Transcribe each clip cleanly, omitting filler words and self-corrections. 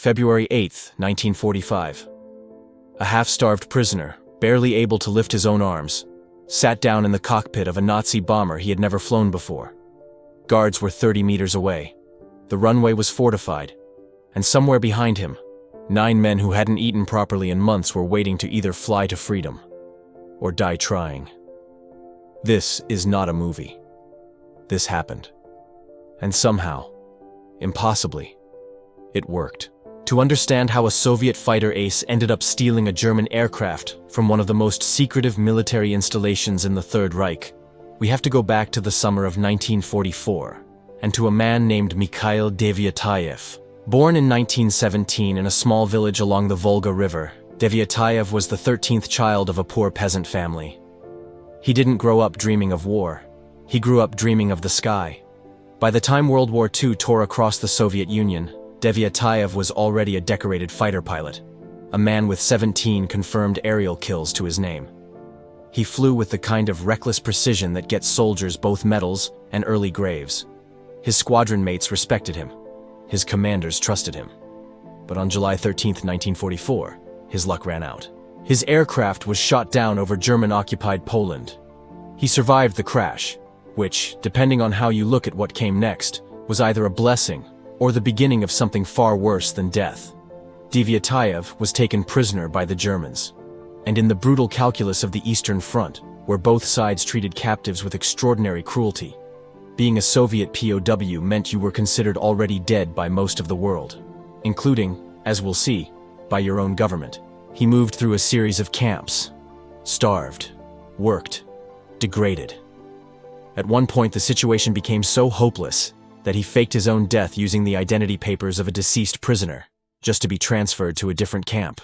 February 8, 1945. A half-starved prisoner, barely able to lift his own arms, sat down in the cockpit of a Nazi bomber he had never flown before. Guards were 30 meters away. The runway was fortified, and somewhere behind him, 9 men who hadn't eaten properly in months were waiting to either fly to freedom or die trying. This is not a movie. This happened. And somehow, impossibly, it worked. To understand how a Soviet fighter ace ended up stealing a German aircraft from one of the most secretive military installations in the Third Reich, we have to go back to the summer of 1944, and to a man named Mikhail Deviatayev. Born in 1917 in a small village along the Volga River, Deviatayev was the 13th child of a poor peasant family. He didn't grow up dreaming of war. He grew up dreaming of the sky. By the time World War II tore across the Soviet Union, Deviatayev was already a decorated fighter pilot, a man with 17 confirmed aerial kills to his name. He flew with the kind of reckless precision that gets soldiers both medals and early graves. His squadron mates respected him. His commanders trusted him. But on July 13, 1944, his luck ran out. His aircraft was shot down over German-occupied Poland. He survived the crash, which, depending on how you look at what came next, was either a blessing or the beginning of something far worse than death. Deviatayev was taken prisoner by the Germans, and in the brutal calculus of the Eastern Front, where both sides treated captives with extraordinary cruelty, being a Soviet POW meant you were considered already dead by most of the world, including, as we'll see, by your own government. He moved through a series of camps, starved, worked, degraded. At one point, the situation became so hopeless that he faked his own death using the identity papers of a deceased prisoner, just to be transferred to a different camp.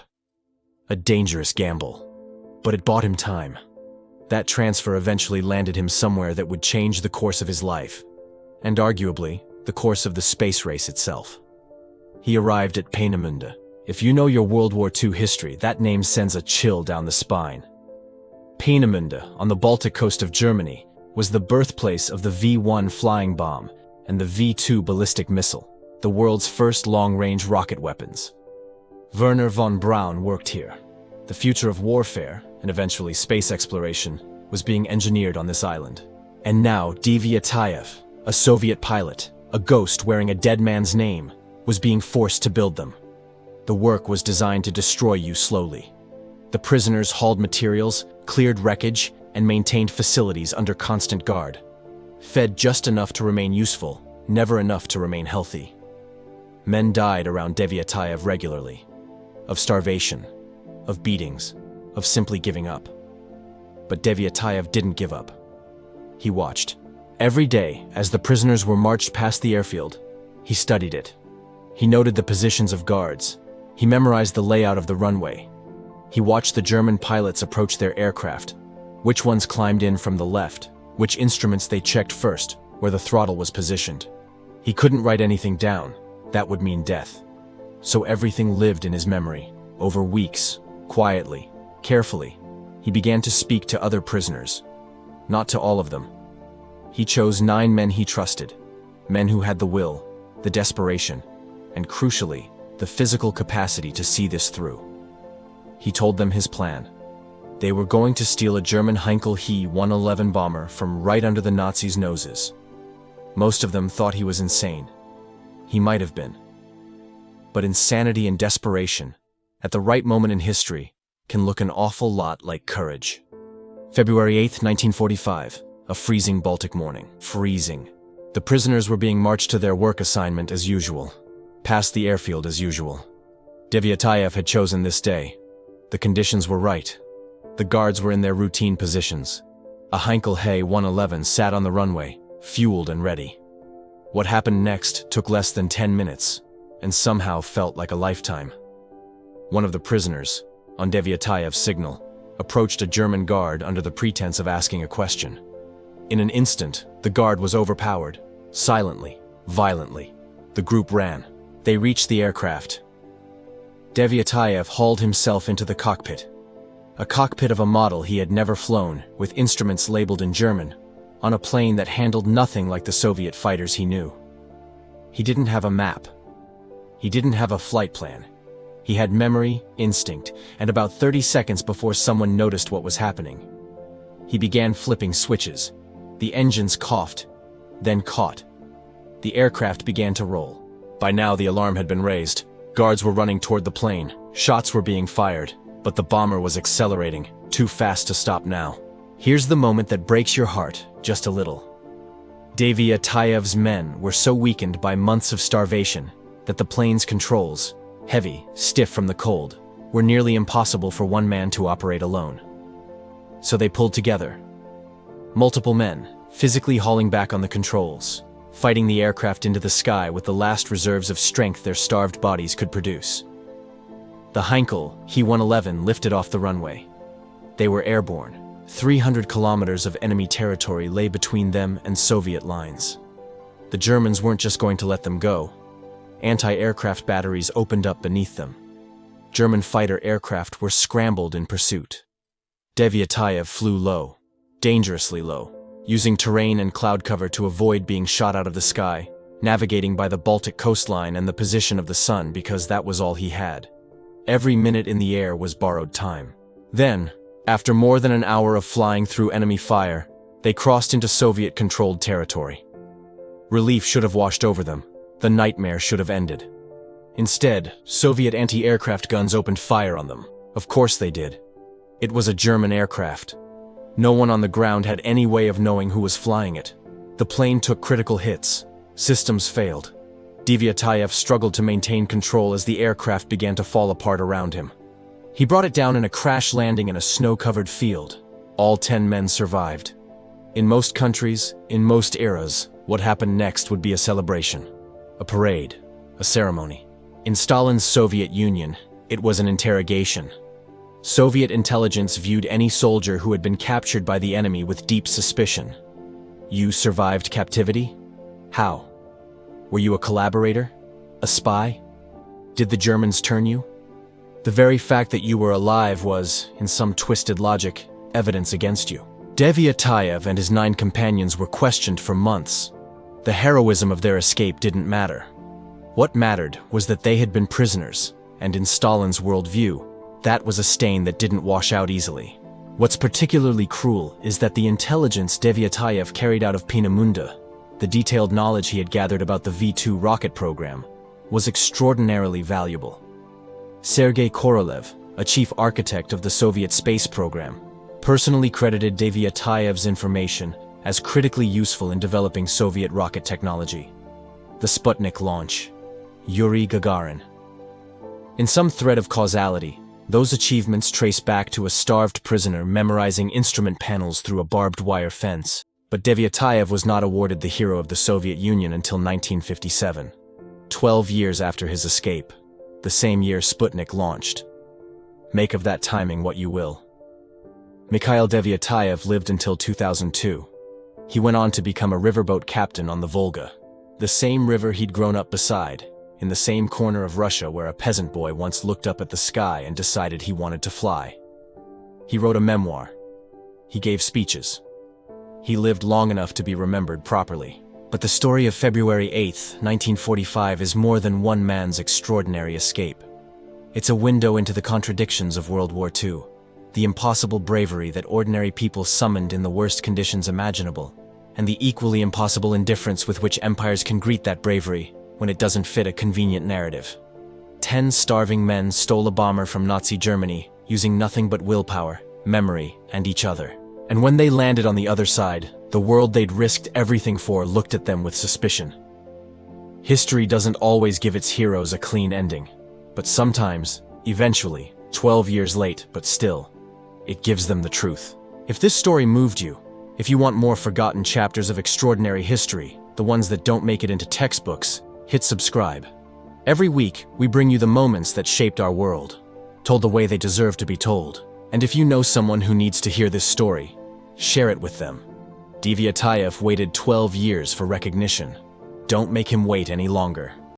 A dangerous gamble, but it bought him time. That transfer eventually landed him somewhere that would change the course of his life, and arguably, the course of the space race itself. He arrived at Peenemünde. If you know your World War II history, that name sends a chill down the spine. Peenemünde, on the Baltic coast of Germany, was the birthplace of the V-1 flying bomb and the V-2 ballistic missile, the world's first long-range rocket weapons. Werner von Braun worked here. The future of warfare, and eventually space exploration, was being engineered on this island. And now Deviatayev, a Soviet pilot, a ghost wearing a dead man's name, was being forced to build them. The work was designed to destroy you slowly. The prisoners hauled materials, cleared wreckage, and maintained facilities under constant guard. Fed just enough to remain useful, never enough to remain healthy. Men died around Deviatayev regularly. Of starvation, of beatings, of simply giving up. But Deviatayev didn't give up. He watched. Every day, as the prisoners were marched past the airfield, he studied it. He noted the positions of guards. He memorized the layout of the runway. He watched the German pilots approach their aircraft, which ones climbed in from the left, which instruments they checked first, where the throttle was positioned. He couldn't write anything down. That would mean death. So everything lived in his memory. Over weeks, quietly, carefully, he began to speak to other prisoners. Not to all of them. He chose 9 men he trusted, men who had the will, the desperation, and crucially, the physical capacity to see this through. He told them his plan. They were going to steal a German Heinkel He 111 bomber from right under the Nazis' noses. Most of them thought he was insane. He might have been. But insanity and desperation, at the right moment in history, can look an awful lot like courage. February 8, 1945, a freezing Baltic morning. Freezing. The prisoners were being marched to their work assignment as usual, past the airfield as usual. Deviatayev had chosen this day. The conditions were right. The guards were in their routine positions. A Heinkel He 111 sat on the runway, fueled and ready. What happened next took less than 10 minutes, and somehow felt like a lifetime. One of the prisoners, on Deviatayev's signal, approached a German guard under the pretense of asking a question. In an instant, the guard was overpowered. Silently, violently, the group ran. They reached the aircraft. Deviatayev hauled himself into the cockpit. A cockpit of a model he had never flown, with instruments labeled in German, on a plane that handled nothing like the Soviet fighters he knew. He didn't have a map. He didn't have a flight plan. He had memory, instinct, and about 30 seconds before someone noticed what was happening, he began flipping switches. The engines coughed, then caught. The aircraft began to roll. By now, the alarm had been raised. Guards were running toward the plane. Shots were being fired, but the bomber was accelerating, too fast to stop now. Here's the moment that breaks your heart just a little. Deviatayev's men were so weakened by months of starvation that the plane's controls, heavy, stiff from the cold, were nearly impossible for one man to operate alone. So they pulled together. Multiple men, physically hauling back on the controls, fighting the aircraft into the sky with the last reserves of strength their starved bodies could produce. The Heinkel He 111 lifted off the runway. They were airborne. 300 kilometers of enemy territory lay between them and Soviet lines. The Germans weren't just going to let them go. Anti-aircraft batteries opened up beneath them. German fighter aircraft were scrambled in pursuit. Deviatayev flew low, dangerously low, using terrain and cloud cover to avoid being shot out of the sky, navigating by the Baltic coastline and the position of the sun because that was all he had. Every minute in the air was borrowed time. Then, after more than an hour of flying through enemy fire, they crossed into Soviet-controlled territory. Relief should have washed over them. The nightmare should have ended. Instead, Soviet anti-aircraft guns opened fire on them. Of course they did. It was a German aircraft. No one on the ground had any way of knowing who was flying it. The plane took critical hits. Systems failed. Deviatayev struggled to maintain control as the aircraft began to fall apart around him. He brought it down in a crash landing in a snow-covered field. All 10 men survived. In most countries, in most eras, what happened next would be a celebration. A parade. A ceremony. In Stalin's Soviet Union, it was an interrogation. Soviet intelligence viewed any soldier who had been captured by the enemy with deep suspicion. You survived captivity? How? Were you a collaborator? A spy? Did the Germans turn you? The very fact that you were alive was, in some twisted logic, evidence against you. Deviatayev and his 9 companions were questioned for months. The heroism of their escape didn't matter. What mattered was that they had been prisoners, and in Stalin's worldview, that was a stain that didn't wash out easily. What's particularly cruel is that the intelligence Deviatayev carried out of Peenemünde, the detailed knowledge he had gathered about the V-2 rocket program, was extraordinarily valuable. Sergei Korolev, a chief architect of the Soviet space program, personally credited Deviatayev's information as critically useful in developing Soviet rocket technology. The Sputnik launch. Yuri Gagarin. In some thread of causality, those achievements trace back to a starved prisoner memorizing instrument panels through a barbed wire fence. But Deviatayev was not awarded the Hero of the Soviet Union until 1957, 12 years after his escape, the same year Sputnik launched. Make of that timing what you will. Mikhail Deviatayev lived until 2002. He went on to become a riverboat captain on the Volga, the same river he'd grown up beside, in the same corner of Russia where a peasant boy once looked up at the sky and decided he wanted to fly. He wrote a memoir. He gave speeches. He lived long enough to be remembered properly. But the story of February 8, 1945 is more than one man's extraordinary escape. It's a window into the contradictions of World War II, the impossible bravery that ordinary people summoned in the worst conditions imaginable, and the equally impossible indifference with which empires can greet that bravery when it doesn't fit a convenient narrative. 10 starving men stole a bomber from Nazi Germany using nothing but willpower, memory, and each other. And when they landed on the other side, the world they'd risked everything for looked at them with suspicion. History doesn't always give its heroes a clean ending, but sometimes, eventually, 12 years late, but still, it gives them the truth. If this story moved you, if you want more forgotten chapters of extraordinary history, the ones that don't make it into textbooks, hit subscribe. Every week, we bring you the moments that shaped our world, told the way they deserve to be told. And if you know someone who needs to hear this story, share it with them. Deviatayev waited 12 years for recognition. Don't make him wait any longer.